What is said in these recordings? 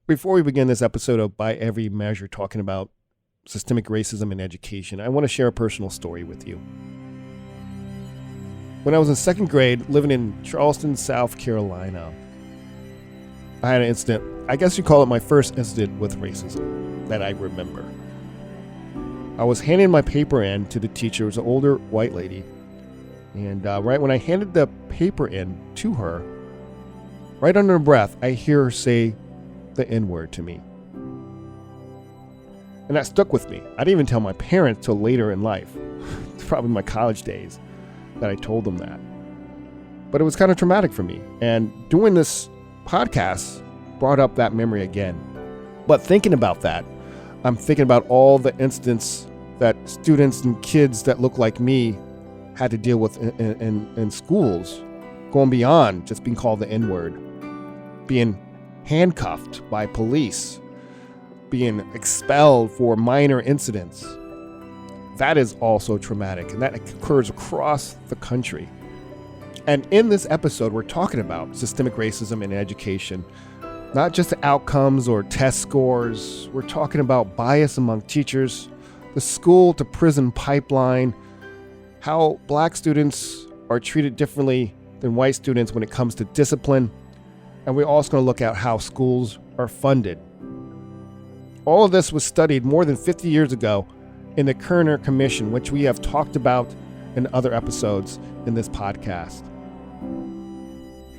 Before we begin this episode of By Every Measure, talking about systemic racism in education, I want to share a personal story with you. When I was in second grade, living in Charleston, South Carolina, I had an incident. I guess you call it my first incident with racism that I remember. I was handing my paper in to the teacher. It was an older white lady. And right when I handed the paper in to her, right under her breath, I hear her say the N-word to me. And that stuck with me. I didn't even tell my parents till later in life. It's probably my college days that I told them that. But it was kind of traumatic for me. And doing this podcast brought up that memory again. But thinking about that, I'm thinking about all the incidents that students and kids that look like me had to deal with in schools, going beyond just being called the N-word, being handcuffed by police, being expelled for minor incidents. That is also traumatic, and that occurs across the country. And in this episode, we're talking about systemic racism in education, not just the outcomes or test scores. We're talking about bias among teachers, the school to prison pipeline, how black students are treated differently than white students when it comes to discipline. And we're also going to look at how schools are funded. All of this was studied more than 50 years ago in the Kerner Commission, which we have talked about in other episodes in this podcast.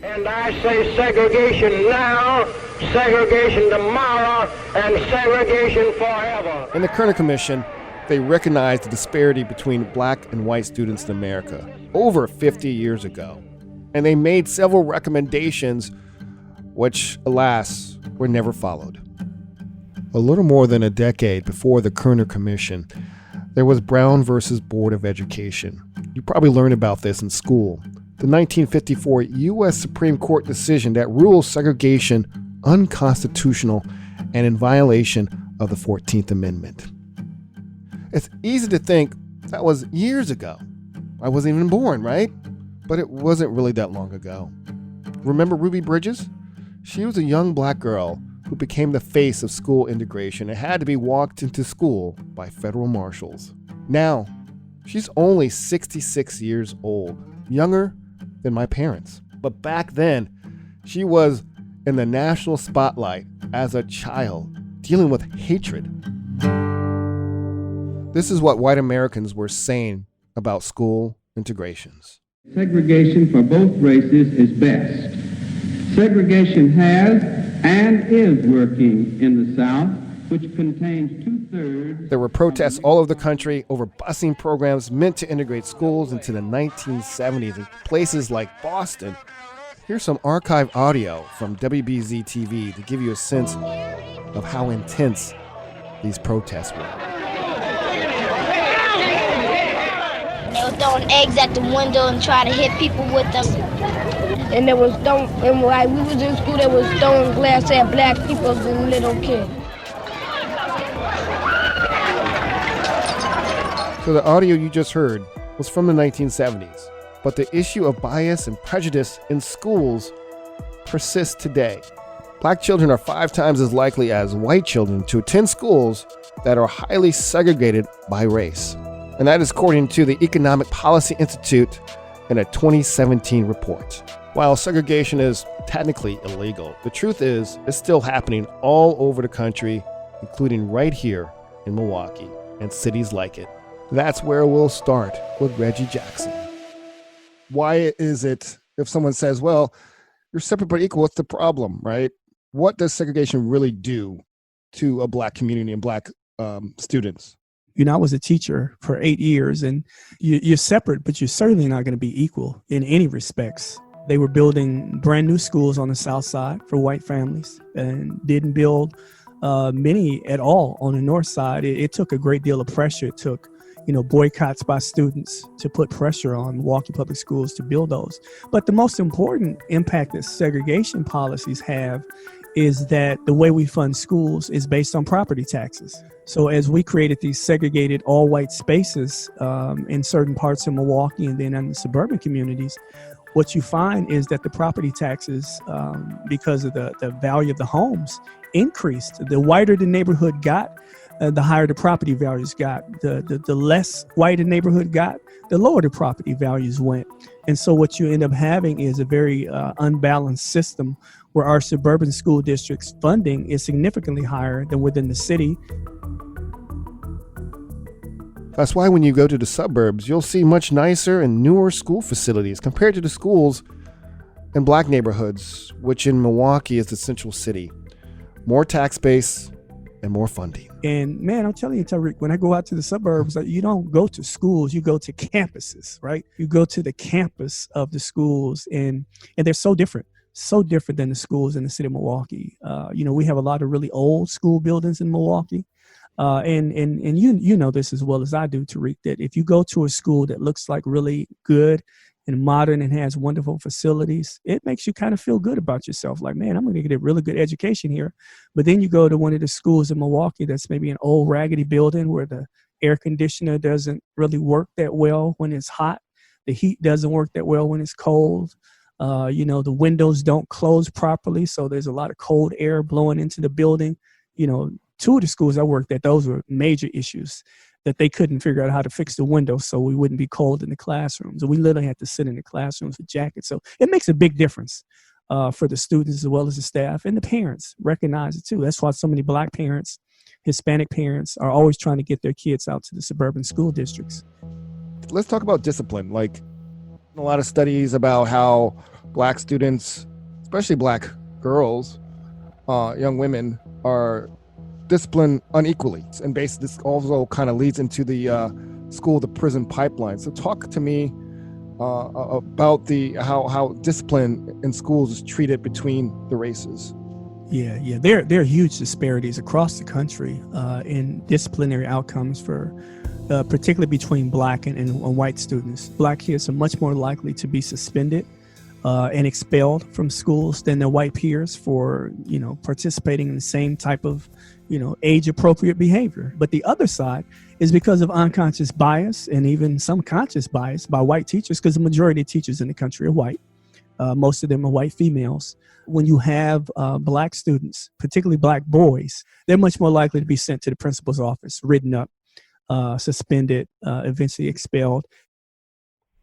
And I say segregation now, segregation tomorrow, and segregation forever. In the Kerner Commission, they recognized the disparity between black and white students in America over 50 years ago. And they made several recommendations which, alas, were never followed. A little more than a decade before the Kerner Commission, there was Brown versus Board of Education. You probably learned about this in school. The 1954 U.S. Supreme Court decision that rules segregation unconstitutional and in violation of the 14th Amendment. It's easy to think that was years ago. I wasn't even born, right? But it wasn't really that long ago. Remember Ruby Bridges? She was a young black girl who became the face of school integration and had to be walked into school by federal marshals. Now, she's only 66 years old, younger than my parents. But back then, she was in the national spotlight as a child, dealing with hatred. This is what white Americans were saying about school integrations. Segregation for both races is best. Segregation has and is working in the South, which contains 2/3. There were protests all over the country over busing programs meant to integrate schools into the 1970s in places like Boston. Here's some archived audio from WBZ TV to give you a sense of how intense these protests were. They were throwing eggs at the window and trying to hit people with them. And there was and like we was in school, there was throwing glass at black people and little kids. So the audio you just heard was from the 1970s, but the issue of bias and prejudice in schools persists today. Black children are 5 times as likely as white children to attend schools that are highly segregated by race. And that is according to the Economic Policy Institute in a 2017 report. While segregation is technically illegal, the truth is it's still happening all over the country, including right here in Milwaukee and cities like it. That's where we'll start with Reggie Jackson. Why is it if someone says, well, you're separate but equal, what's the problem, right? What does segregation really do to a black community and black students? You know, I was a teacher for 8 years, and you're separate, but you're certainly not going to be equal in any respects. They were building brand new schools on the South Side for white families and didn't build many at all on the North Side. It took a great deal of pressure. It took, boycotts by students to put pressure on Milwaukee Public Schools to build those. But the most important impact that segregation policies have is that the way we fund schools is based on property taxes. So as we created these segregated all-white spaces in certain parts of Milwaukee and then in the suburban communities, what you find is that the property taxes, because of the value of the homes, increased. The whiter the neighborhood got, the higher the property values got. The less white a neighborhood got, the lower the property values went. And so what you end up having is a very unbalanced system where our suburban school districts funding is significantly higher than within the city. That's why when you go to the suburbs, you'll see much nicer and newer school facilities compared to the schools in black neighborhoods, which in Milwaukee is the central city. More tax base and more funding. And man, I'm telling you, Tarik, when I go out to the suburbs, you don't go to schools, you go to campuses, right? You go to the campus of the schools, and they're so different than the schools in the city of Milwaukee. We have a lot of really old school buildings in Milwaukee. And you know this as well as I do, Tarik, that if you go to a school that looks like really good and modern and has wonderful facilities, it makes you kind of feel good about yourself. Like, man, I'm going to get a really good education here. But then you go to one of the schools in Milwaukee that's maybe an old raggedy building where the air conditioner doesn't really work that well when it's hot. The heat doesn't work that well when it's cold. The windows don't close properly, so there's a lot of cold air blowing into the building. Two of the schools I worked at, those were major issues that they couldn't figure out how to fix the windows so we wouldn't be cold in the classrooms. And we literally had to sit in the classrooms with jackets. So it makes a big difference for the students as well as the staff, and the parents recognize it too. That's why so many black parents, Hispanic parents are always trying to get their kids out to the suburban school districts. Let's talk about discipline. Like a lot of studies about how black students, especially black girls, young women, are disciplined unequally, and basically this also kind of leads into the school to prison pipeline. So talk to me about how discipline in schools is treated between the races. Yeah, there are huge disparities across the country in disciplinary outcomes for particularly between black and white students. Black kids are much more likely to be suspended and expelled from schools than their white peers for, participating in the same type of, age-appropriate behavior. But the other side is because of unconscious bias and even some conscious bias by white teachers, because the majority of teachers in the country are white. Most of them are white females. When you have black students, particularly black boys, they're much more likely to be sent to the principal's office, written up, suspended, eventually expelled.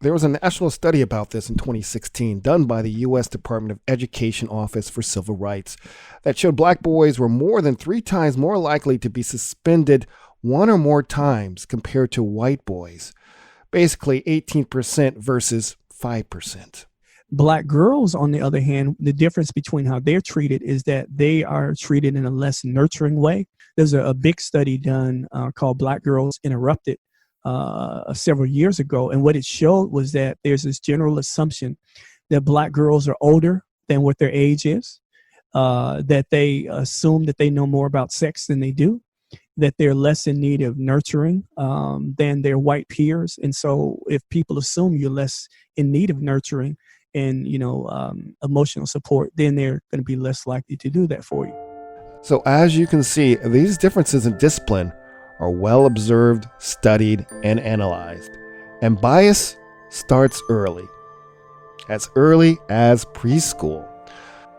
There was a national study about this in 2016 done by the U.S. Department of Education Office for Civil Rights that showed black boys were more than 3 times more likely to be suspended 1 or more times compared to white boys. Basically 18% versus 5%. Black girls, on the other hand, the difference between how they're treated is that they are treated in a less nurturing way. There's a big study done called Black Girls Interrupted several years ago. And what it showed was that there's this general assumption that black girls are older than what their age is, that they assume that they know more about sex than they do, that they're less in need of nurturing than their white peers. And so if people assume you're less in need of nurturing and, emotional support, then they're going to be less likely to do that for you. So as you can see, these differences in discipline are well observed, studied, and analyzed. And bias starts early as preschool.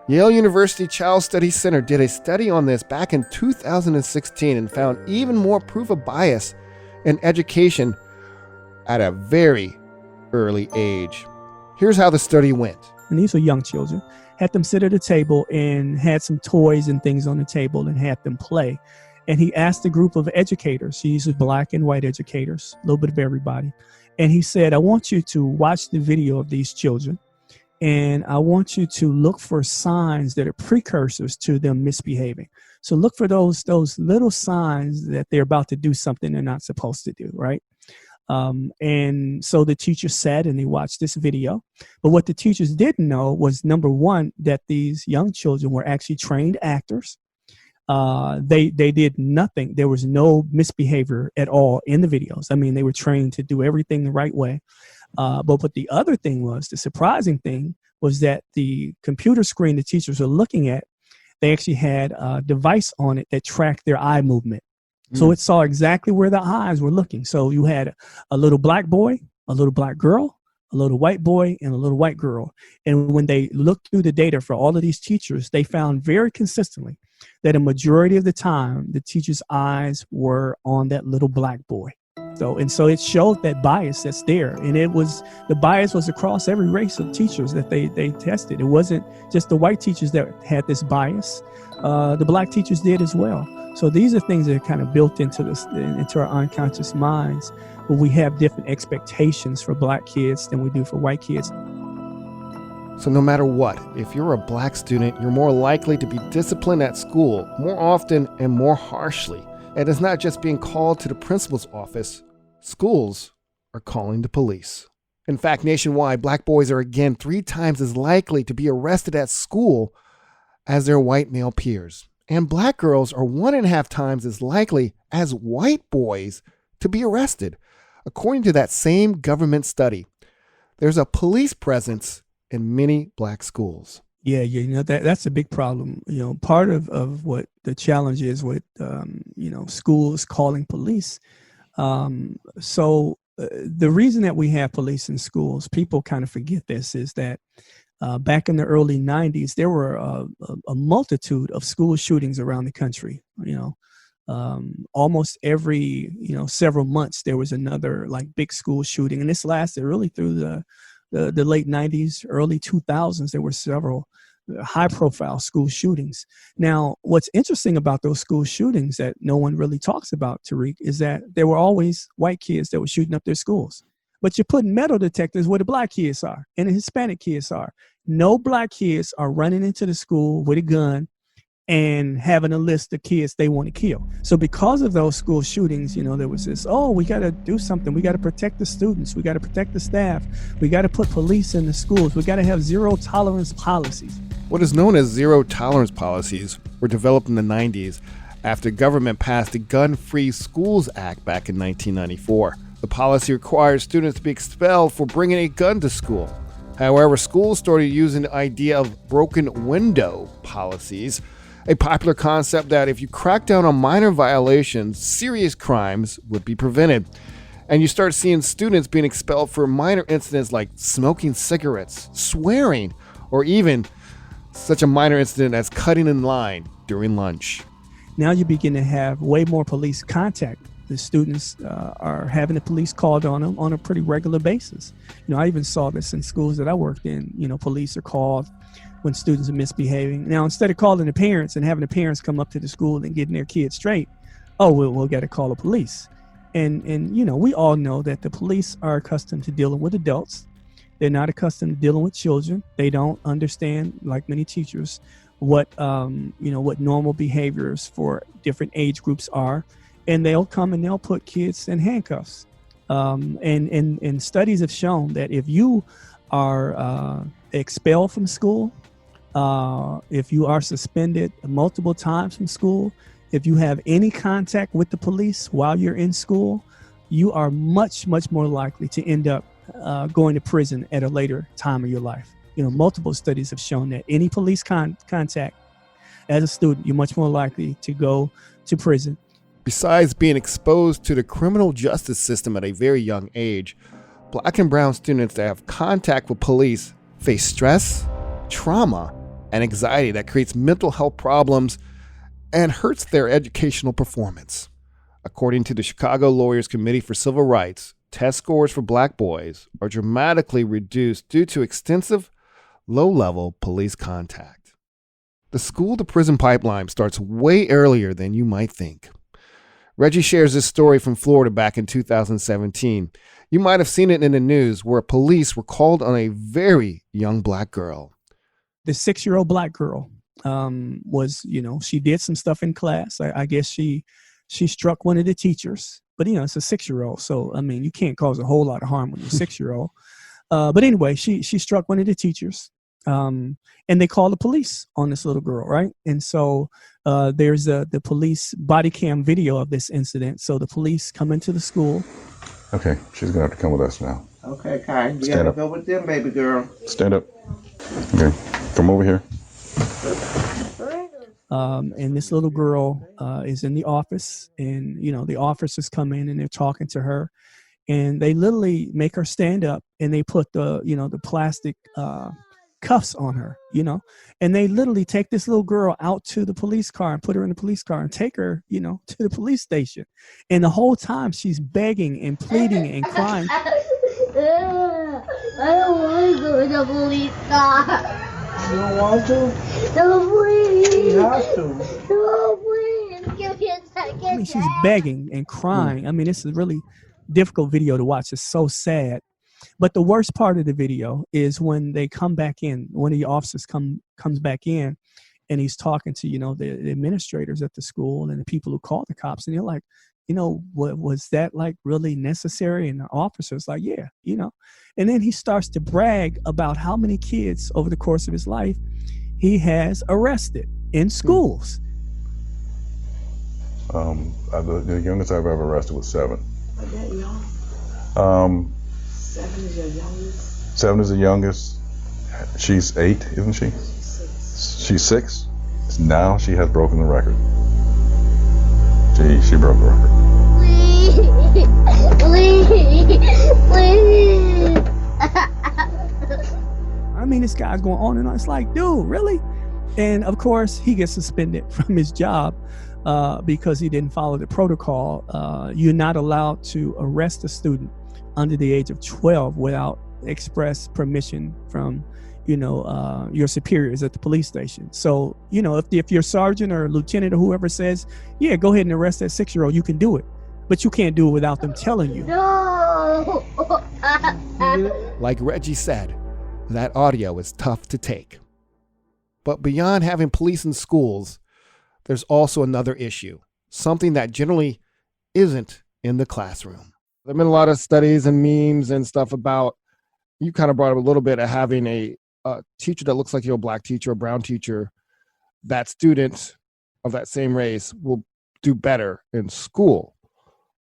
Yale University Child Studies Center did a study on this back in 2016 and found even more proof of bias in education at a very early age. Here's how the study went. And these were young children. Had them sit at a table and had some toys and things on the table and had them play. And he asked a group of educators, he uses black and white educators, a little bit of everybody. And he said, I want you to watch the video of these children, and I want you to look for signs that are precursors to them misbehaving. So look for those little signs that they're about to do something they're not supposed to do, right? And so the teacher sat and they watched this video. But what the teachers didn't know was, number one, that these young children were actually trained actors. They did nothing. There was no misbehavior at all in the videos. I mean, they were trained to do everything the right way. But what the other thing was, the surprising thing was that the computer screen the teachers were looking at, they actually had a device on it that tracked their eye movement. So it saw exactly where the eyes were looking. So you had a little black boy, a little black girl, a little white boy and a little white girl. And when they looked through the data for all of these teachers, they found very consistently that a majority of the time, the teacher's eyes were on that little black boy. So it showed that bias that's there. And the bias was across every race of teachers that they tested. It wasn't just the white teachers that had this bias. The black teachers did as well. So these are things that are kind of built into our unconscious minds, where we have different expectations for black kids than we do for white kids. So no matter what, if you're a black student, you're more likely to be disciplined at school more often and more harshly. And it's not just being called to the principal's office. Schools are calling the police. In fact, nationwide, black boys are again 3 times as likely to be arrested at school as their white male peers. And black girls are 1.5 times as likely as white boys to be arrested. According to that same government study, there's a police presence in many black schools. Yeah, that's a big problem. Part of what the challenge is with, schools calling police. So the reason that we have police in schools, people kind of forget this, is that back in the early 90s, there were a multitude of school shootings around the country. Almost every, several months, there was another big school shooting. And this lasted really through the late 90s, early 2000s. There were several high-profile school shootings. Now, what's interesting about those school shootings that no one really talks about, Tarik, is that there were always white kids that were shooting up their schools. But you're putting metal detectors where the black kids are and the Hispanic kids are. No black kids are running into the school with a gun and having a list of kids they want to kill. So because of those school shootings, there was this, we got to do something. We got to protect the students. We got to protect the staff. We got to put police in the schools. We got to have zero tolerance policies. What is known as zero tolerance policies were developed in the 90s after government passed the Gun-Free Schools Act back in 1994. The policy required students to be expelled for bringing a gun to school. However, schools started using the idea of broken window policies, a popular concept that if you crack down on minor violations, serious crimes would be prevented. And you start seeing students being expelled for minor incidents like smoking cigarettes, swearing, or even such a minor incident as cutting in line during lunch. Now you begin to have way more police contact. The students are having the police called on them on a pretty regular basis. I even saw this in schools that I worked in. Police are called when students are misbehaving. Now, instead of calling the parents and having the parents come up to the school and getting their kids straight, we'll get to call the police. And we all know that the police are accustomed to dealing with adults. They're not accustomed to dealing with children. They don't understand, like many teachers, what normal behaviors for different age groups are. And they'll come and they'll put kids in handcuffs. And studies have shown that if you are expelled from school, if you are suspended multiple times from school, if you have any contact with the police while you're in school, you are much, much more likely to end up going to prison at a later time of your life. Multiple studies have shown that any police contact as a student, you're much more likely to go to prison. Besides being exposed to the criminal justice system at a very young age, black and brown students that have contact with police face stress, trauma, and anxiety that creates mental health problems and hurts their educational performance. According to the Chicago Lawyers Committee for Civil Rights, test scores for black boys are dramatically reduced due to extensive, low-level police contact. The school-to-prison pipeline starts way earlier than you might think. Reggie shares this story from Florida back in 2017. You might have seen it in the news where police were called on a very young black girl. The 6-year-old black girl was, she did some stuff in class. I guess she struck one of the teachers, but it's a 6-year-old. So, you can't cause a whole lot of harm when you're a 6-year-old. But anyway, she struck one of the teachers. And they called the police on this little girl, right? And so there's the police body cam video of this incident. So the police come into the school. Okay, she's gonna have to come with us now. Okay, Kai, we gotta go with them, baby girl. Stand up. Okay, come over here. And this little girl is in the office, and the officers come in and they're talking to her. and they literally make her stand up, and they put the plastic cuffs on her, and they literally take this little girl out to the police car and put her in the police car and take her, to the police station. And the whole time she's begging and pleading and crying. I don't want to go to the police car. You don't want to? No, please. You have to. No, please. Give me a second. I mean, she's begging and crying. I mean, it's a really difficult video to watch. It's so sad. But the worst part of the video is when they come back in, one of the officers comes back in, and he's talking to, the administrators at the school and the people who called the cops. And they're like, what was that like really necessary? And the officer's like, yeah, And then he starts to brag about how many kids over the course of his life he has arrested in schools. The youngest I've ever arrested was 7. Are that young? 7 is your youngest? 7 is the youngest. She's 8, isn't she? She's 6. Now she has broken the record. She broke the record. Please. I mean, this guy's going on and on. It's like, dude, really? And of course, he gets suspended from his job because he didn't follow the protocol. You're not allowed to arrest a student under the age of 12 without express permission from, your superiors at the police station. So, if your sergeant or lieutenant or whoever says, yeah, go ahead and arrest that 6-year-old, you can do it. But you can't do it without them telling you. No. Like Reggie said, that audio is tough to take. But beyond having police in schools, there's also another issue, something that generally isn't in the classroom. There have been a lot of studies and memes and stuff about, you kind of brought up a little bit of having a teacher that looks like you're a black teacher, a brown teacher. That student of that same race will do better in school,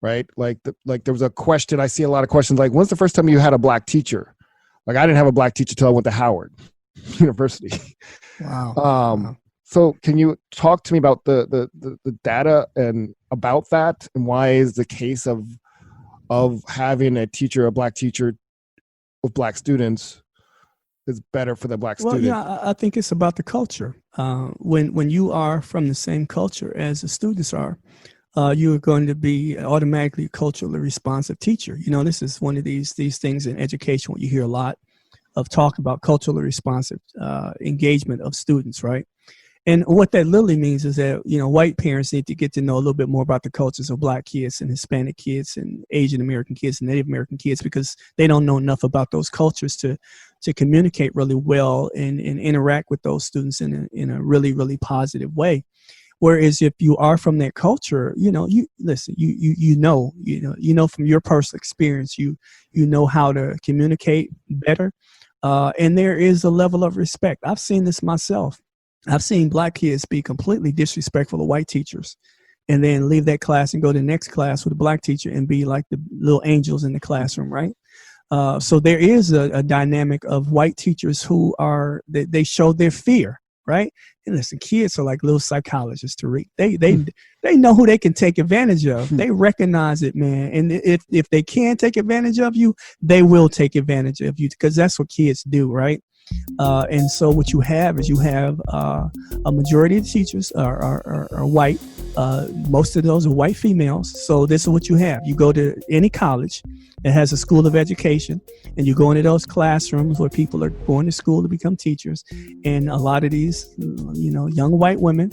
right? Like there was a question, I see a lot of questions like, when's the first time you had a black teacher? Like, I didn't have a black teacher till I went to Howard University. Wow. So can you talk to me about the data and about that, and why is the case of having a black teacher with black students is better for the black student? Well, yeah, I think it's about the culture. When you are from the same culture as the students are, you are going to be automatically a culturally responsive teacher. This is one of these things in education where you hear a lot of talk about culturally responsive engagement of students, right? And what that literally means is that, white parents need to get to know a little bit more about the cultures of black kids and Hispanic kids and Asian American kids and Native American kids, because they don't know enough about those cultures to communicate really well and interact with those students in a really, really positive way. Whereas if you are from that culture, you listen, you know from your personal experience, you know how to communicate better. And there is a level of respect. I've seen this myself. I've seen black kids be completely disrespectful of white teachers and then leave that class and go to the next class with a black teacher and be like the little angels in the classroom, right? So there is a dynamic of white teachers who they show their fear, right? And listen, kids are like little psychologists, Tarik. They know who they can take advantage of. They recognize it, man. And if they can take advantage of you, they will take advantage of you, because that's what kids do, right? And so what you have is a majority of the teachers are white. Most of those are white females. So this is what you have. You go to any college that has a school of education, and you go into those classrooms where people are going to school to become teachers. And a lot of these, young white women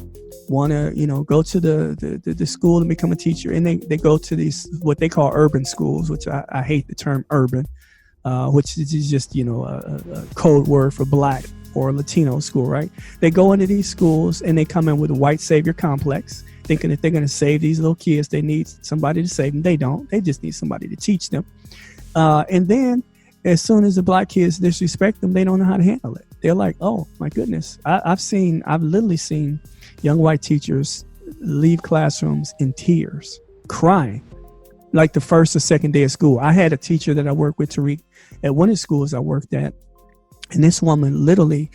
want to, go to the school and become a teacher. And they go to these, what they call urban schools, which I hate the term urban. Which is just, a code word for black or Latino school, right? They go into these schools and they come in with a white savior complex, thinking that they're going to save these little kids. They need somebody to save them. They don't. They just need somebody to teach them. And then as soon as the black kids disrespect them, they don't know how to handle it. They're like, oh, my goodness. I've literally seen young white teachers leave classrooms in tears, crying. Like the first or second day of school. I had a teacher that I worked with, Tarik, at one of the schools I worked at. And this woman literally,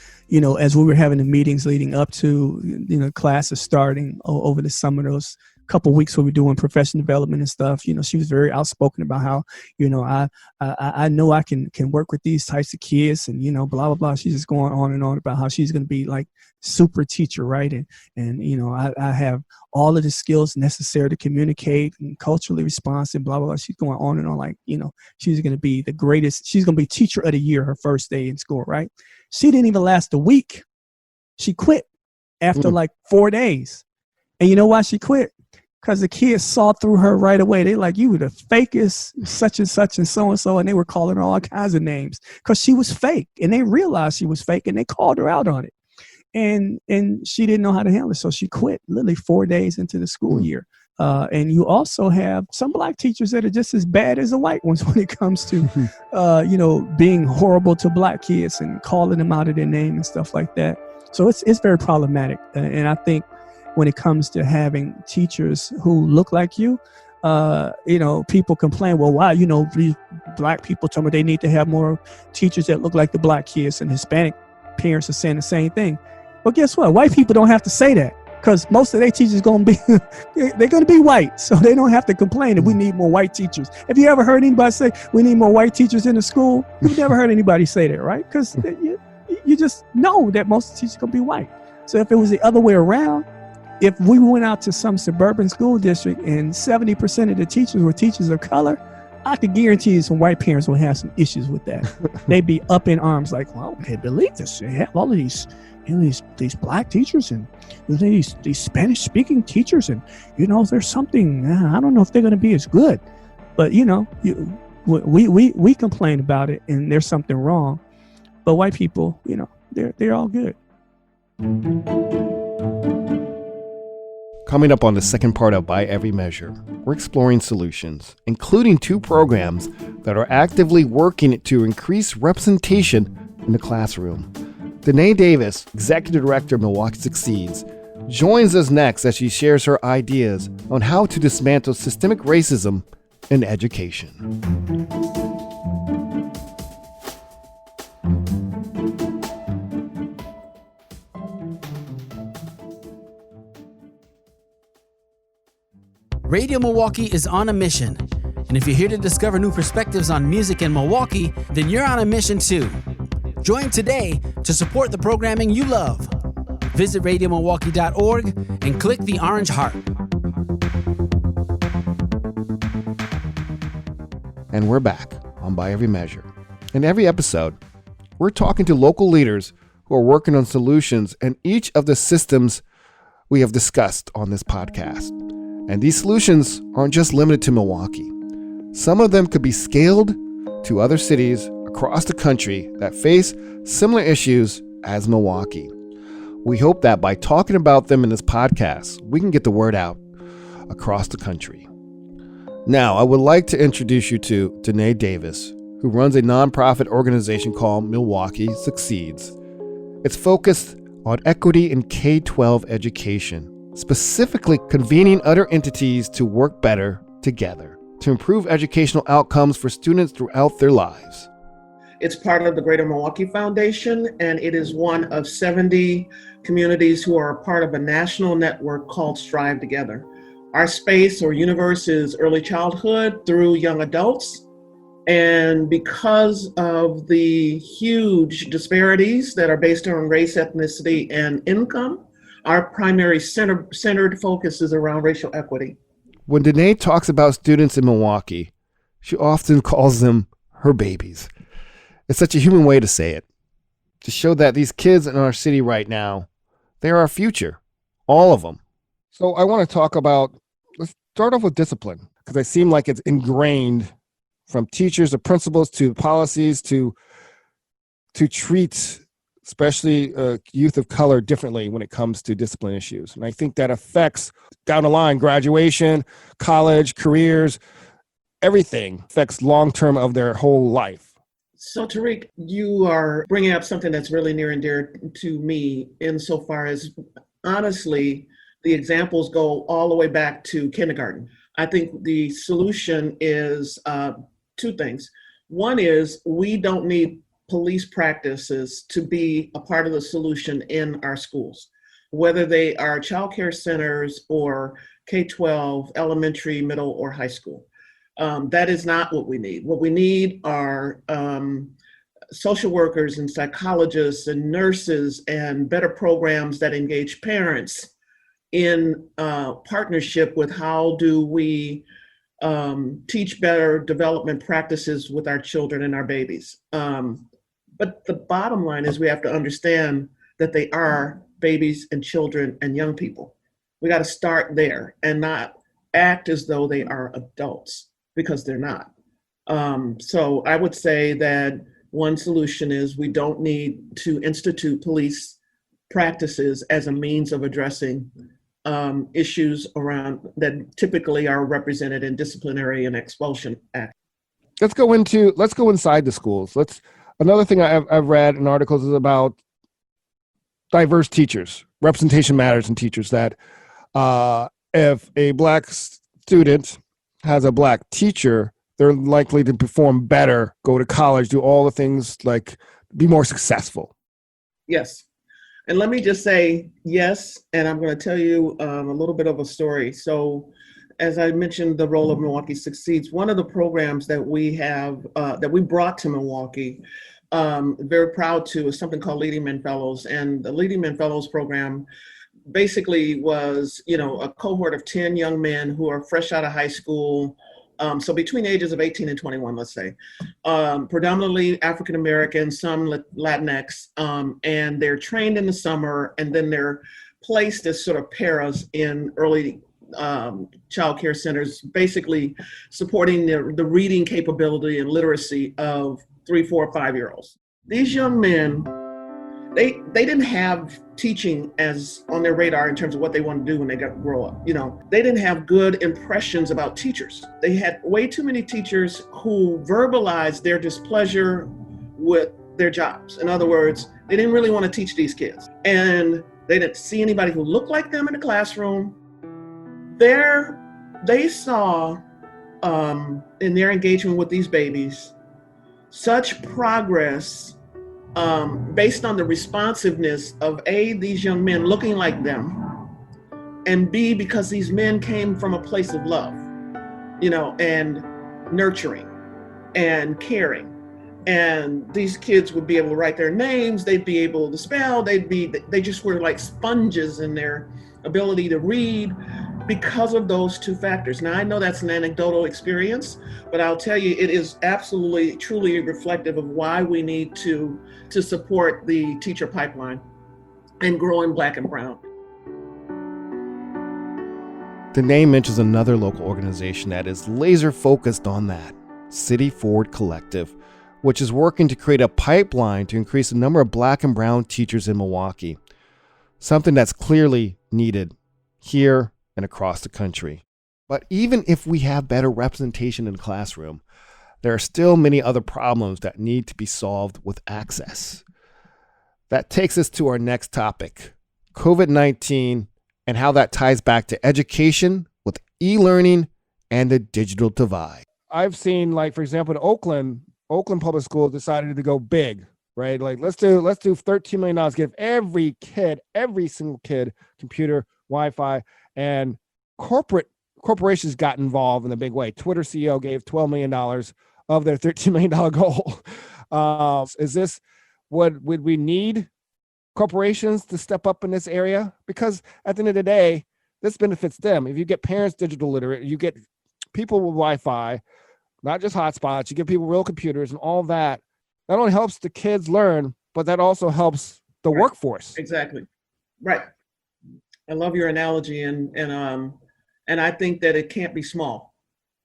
as we were having the meetings leading up to, classes starting over the summer, those couple of weeks we were doing professional development and stuff, you know, she was very outspoken about how, you know, I know I can work with these types of kids and, you know, blah, blah, blah. She's just going on and on about how she's going to be like super teacher, right? And you know, I have all of the skills necessary to communicate and culturally responsive, blah, blah, blah. She's going on and on like, you know, she's going to be the greatest. She's going to be teacher of the year her first day in school, right? She didn't even last a week. She quit after like 4 days. And you know why she quit? Because the kids saw through her right away. They like, you were the fakest such and such and so, and they were calling her all kinds of names because she was fake. And they realized she was fake and they called her out on it. And she didn't know how to handle it. So she quit literally 4 days into the school year. And you also have some Black teachers that are just as bad as the white ones when it comes to, you know, being horrible to Black kids and calling them out of their name and stuff like that. So it's very problematic. And I think when it comes to having teachers who look like you know, people complain, well, why, you know, these Black people tell me they need to have more teachers that look like the Black kids, and Hispanic parents are saying the same thing. Well, guess what? White people don't have to say that because most of their teachers going to be, they're going to be white. So they don't have to complain that we need more white teachers. Have you ever heard anybody say we need more white teachers in the school? You've never heard anybody say that, right? Because you just know that most teachers are going to be white. So if it was the other way around, if we went out to some suburban school district and 70% of the teachers were teachers of color, I could guarantee you some white parents will have some issues with that. They'd be up in arms like, well, I can't believe this. They have all of these, you know, these Black teachers and these Spanish speaking teachers. And, you know, there's something, I don't know if they're going to be as good. But, you know, we complain about it and there's something wrong. But white people, you know, they're all good. Coming up on the second part of By Every Measure, we're exploring solutions, including 2 programs that are actively working to increase representation in the classroom. Danae Davis, Executive Director of Milwaukee Succeeds, joins us next as she shares her ideas on how to dismantle systemic racism in education. Radio Milwaukee is on a mission. And if you're here to discover new perspectives on music in Milwaukee, then you're on a mission too. Join today to support the programming you love. Visit radiomilwaukee.org and click the orange heart. And we're back on By Every Measure. In every episode, we're talking to local leaders who are working on solutions in each of the systems we have discussed on this podcast. And these solutions aren't just limited to Milwaukee. Some of them could be scaled to other cities across the country that face similar issues as Milwaukee. We hope that by talking about them in this podcast, we can get the word out across the country. Now, I would like to introduce you to Danae Davis, who runs a nonprofit organization called Milwaukee Succeeds. It's focused on equity in K-12 education, specifically convening other entities to work better together to improve educational outcomes for students throughout their lives. It's part of the Greater Milwaukee Foundation, and it is one of 70 communities who are a part of a national network called Strive Together. Our space or universe is early childhood through young adults. And because of the huge disparities that are based on race, ethnicity, and income, our primary centered focus is around racial equity. When Danae talks about students in Milwaukee, she often calls them her babies. It's such a human way to say it, to show that these kids in our city right now, they're our future, all of them. So I want to talk about, let's start off with discipline, because it seems like it's ingrained from teachers to principals to policies to treat especially youth of color differently when it comes to discipline issues. And I think that affects down the line, graduation, college, careers, everything affects long-term of their whole life. So Tarik, you are bringing up something that's really near and dear to me insofar as, honestly, the examples go all the way back to kindergarten. I think the solution is 2 things. One is we don't need police practices to be a part of the solution in our schools. whether they are child care centers or K-12, elementary, middle, or high school. That is not what we need. What we need are social workers and psychologists and nurses and better programs that engage parents in partnership with how do we teach better development practices with our children and our babies. But the bottom line is we have to understand that they are babies and children and young people. We got to start there and not act as though they are adults, because they're not. So I would say that one solution is we don't need to institute police practices as a means of addressing issues around that typically are represented in disciplinary and expulsion acts. Let's go inside the schools. Another thing I've read in articles is about diverse teachers. Representation matters in teachers, that if a Black student has a Black teacher, they're likely to perform better, go to college, do all the things, like be more successful. Yes. And let me just say yes, and I'm going to tell you a little bit of a story. So as I mentioned, the role of Milwaukee Succeeds, one of the programs that we have, that we brought to Milwaukee, very proud to, is something called Leading Men Fellows. And the Leading Men Fellows program basically was, a cohort of 10 young men who are fresh out of high school. So between ages of 18 and 21, let's say, predominantly African-American, some Latinx, and they're trained in the summer, and then they're placed as sort of paras in early child care centers, basically supporting the reading capability and literacy of 3, 4, 5-year-olds. These young men, they didn't have teaching as on their radar in terms of what they want to do when they grow up. They didn't have good impressions about teachers. They had way too many teachers who verbalized their displeasure with their jobs. In other words, they didn't really want to teach these kids. And they didn't see anybody who looked like them in the classroom. They saw, in their engagement with these babies, such progress based on the responsiveness of A, these young men looking like them, and B, because these men came from a place of love, and nurturing and caring. And these kids would be able to write their names, they'd be able to spell, they just were like sponges in their ability to read because of those two factors. Now, I know that's an anecdotal experience, but I'll tell you, it is absolutely, truly reflective of why we need to support the teacher pipeline and growing Black and brown. Danae mentions another local organization that is laser focused on that, City Forward Collective, which is working to create a pipeline to increase the number of Black and brown teachers in Milwaukee, something that's clearly needed here and across the country. But even if we have better representation in the classroom, there are still many other problems that need to be solved with access. That takes us to our next topic, COVID-19, and how that ties back to education with e-learning and the digital divide. I've seen, like, for example, in Oakland Public Schools decided to go big, right? Like, let's do $13 million, give every single kid, computer, Wi-Fi, and corporations got involved in a big way. Twitter CEO gave $12 million of their $13 million goal. Is this what would we need corporations to step up in this area? Because at the end of the day, this benefits them. If you get parents digital literate, you get people with Wi-Fi, not just hotspots, you give people real computers and all that. Not only helps the kids learn, but that also helps the workforce. Exactly. Right. I love your analogy, and I think that it can't be small.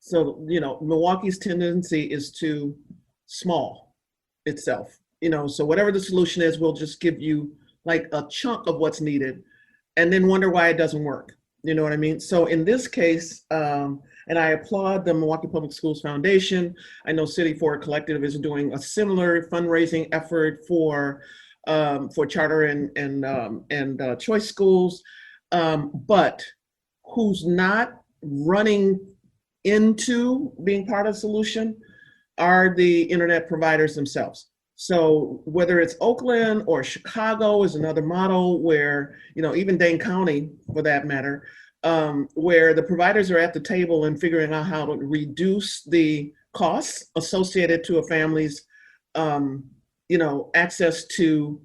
So, Milwaukee's tendency is to small itself. So whatever the solution is, we'll just give you like a chunk of what's needed and then wonder why it doesn't work. You know what I mean? So in this case, and I applaud the Milwaukee Public Schools Foundation. I know City Forward Collective is doing a similar fundraising effort for charter and choice schools. But who's not running into being part of the solution are the internet providers themselves. So whether it's Oakland or Chicago is another model where, even Dane County for that matter, where the providers are at the table and figuring out how to reduce the costs associated to a family's, access to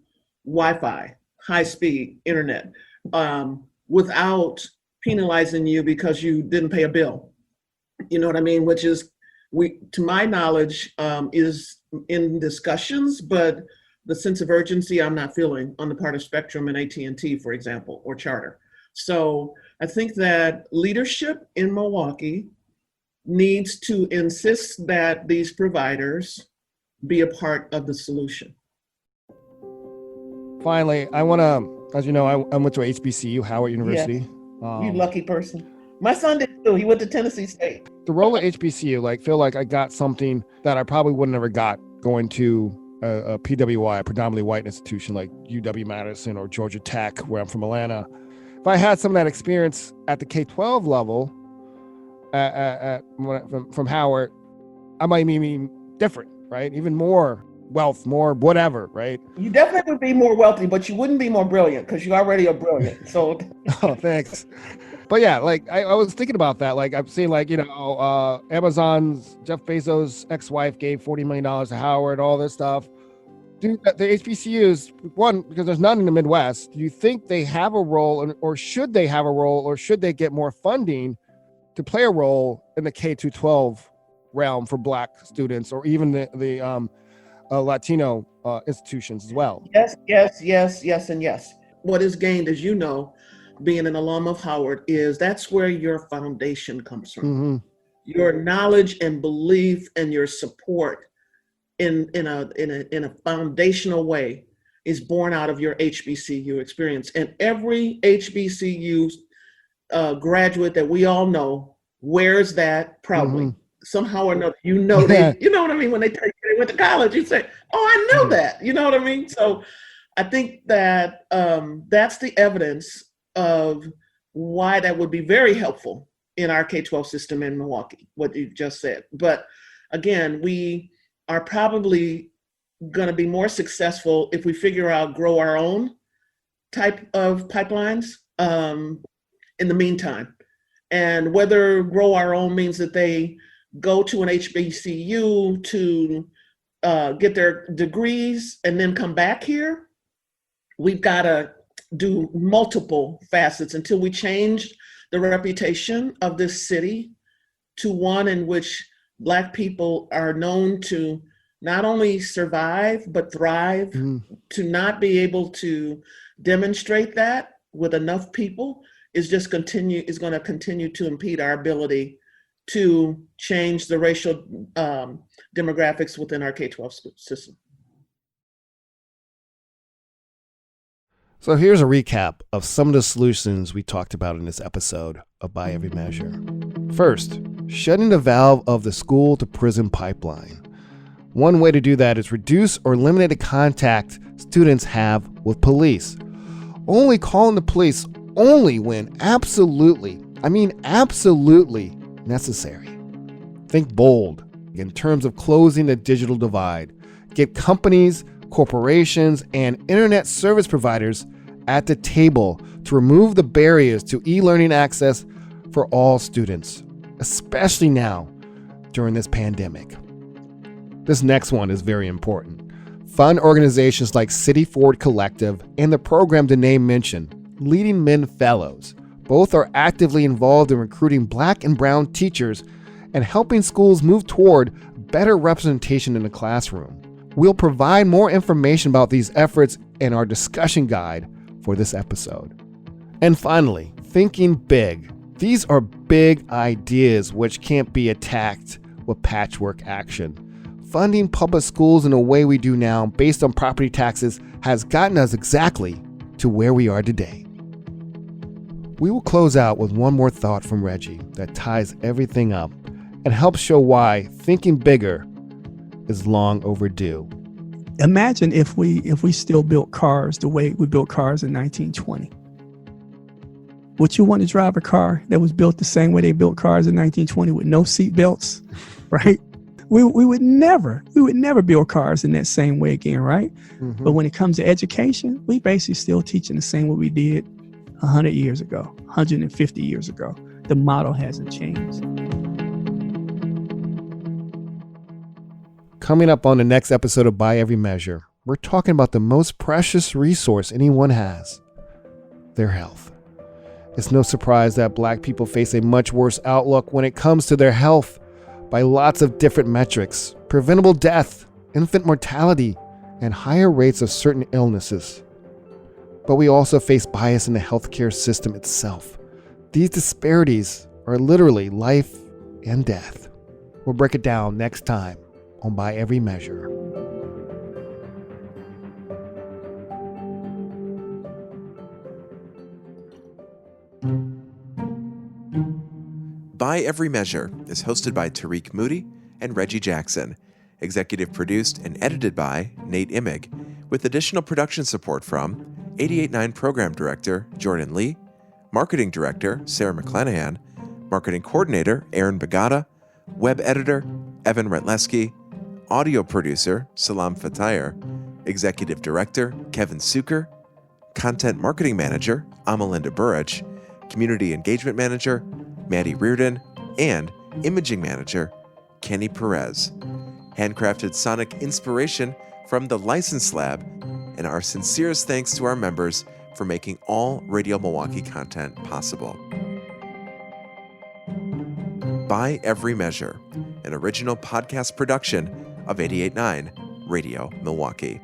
Wi-Fi, high-speed internet, without penalizing you because you didn't pay a bill. You know what I mean? Which is, to my knowledge, is in discussions, but the sense of urgency I'm not feeling on the part of Spectrum and AT&T, for example, or Charter. So I think that leadership in Milwaukee needs to insist that these providers be a part of the solution. Finally, I want to, as you know, I went to HBCU, Howard University. Yeah. You lucky person. My son did too. He went to Tennessee State. The role of HBCU, feel like I got something that I probably would have never got going to a PWI, a predominantly white institution like UW-Madison or Georgia Tech, where I'm from Atlanta. If I had some of that experience at the K-12 level from Howard, I might be different, right? Even more wealth, more whatever, right? You definitely would be more wealthy, but you wouldn't be more brilliant because you already are brilliant. So, oh, thanks. But yeah, I was thinking about that. I've seen Amazon's Jeff Bezos' ex-wife gave $40 million to Howard, all this stuff. Do the HBCUs, one, because there's none in the Midwest, do you think they have a role, or should they have a role, or should they get more funding to play a role in the K-12 realm for Black students, or even the Latino institutions as well? Yes, and yes. What is gained, as you know, being an alum of Howard, is that's where your foundation comes from. Mm-hmm. Your knowledge and belief and your support in a foundational way is born out of your HBCU experience. And every HBCU graduate that we all know wears that proudly. Mm-hmm. Somehow or another, you know what I mean? When they tell you they went to college, you say, oh, I know that. You know what I mean? So I think that that's the evidence of why that would be very helpful in our K-12 system in Milwaukee, what you just said. But again, we are probably going to be more successful if we figure out grow our own type of pipelines in the meantime. And whether grow our own means that they go to an HBCU to get their degrees and then come back here, we've got to do multiple facets until we change the reputation of this city to one in which Black people are known to not only survive, but thrive. To not be able to demonstrate that with enough people is going to continue to impede our ability to change the racial demographics within our K-12 school system. So here's a recap of some of the solutions we talked about in this episode of By Every Measure. First, shutting the valve of the school to prison pipeline. One way to do that is reduce or eliminate the contact students have with police. Only calling the police only when absolutely necessary. Think bold in terms of closing the digital divide. Get companies, corporations, and internet service providers at the table to remove the barriers to e-learning access for all students, especially now during this pandemic. This next one is very important. Fund organizations like City Forward Collective and the program Danae mentioned, Leading Men Fellows. Both are actively involved in recruiting Black and brown teachers and helping schools move toward better representation in the classroom. We'll provide more information about these efforts in our discussion guide for this episode. And finally, thinking big. These are big ideas which can't be attacked with patchwork action. Funding public schools in the way we do now based on property taxes has gotten us exactly to where we are today. We will close out with one more thought from Reggie that ties everything up and helps show why thinking bigger is long overdue. Imagine if we still built cars the way we built cars in 1920. Would you want to drive a car that was built the same way they built cars in 1920 with no seat belts, right? we would never build cars in that same way again, right? Mm-hmm. But when it comes to education, we basically still teaching the same way we did 100 years ago, 150 years ago. The model hasn't changed. Coming up on the next episode of By Every Measure, we're talking about the most precious resource anyone has, their health. It's no surprise that Black people face a much worse outlook when it comes to their health by lots of different metrics: preventable death, infant mortality, and higher rates of certain illnesses. But we also face bias in the healthcare system itself. These disparities are literally life and death. We'll break it down next time on By Every Measure. By Every Measure is hosted by Tarik Moody and Reggie Jackson, executive produced and edited by Nate Immig, with additional production support from 88.9 Program Director Jordan Lee, Marketing Director Sarah McClanahan, Marketing Coordinator Aaron Bagata, Web Editor Evan Retleski, Audio Producer Salam Fatayr, Executive Director Kevin Suker, Content Marketing Manager Amalinda Burrich, Community Engagement Manager Maddie Reardon, and Imaging Manager Kenny Perez. Handcrafted sonic inspiration from the License Lab, and our sincerest thanks to our members for making all Radio Milwaukee content possible. By Every Measure, an original podcast production of 88.9 Radio Milwaukee.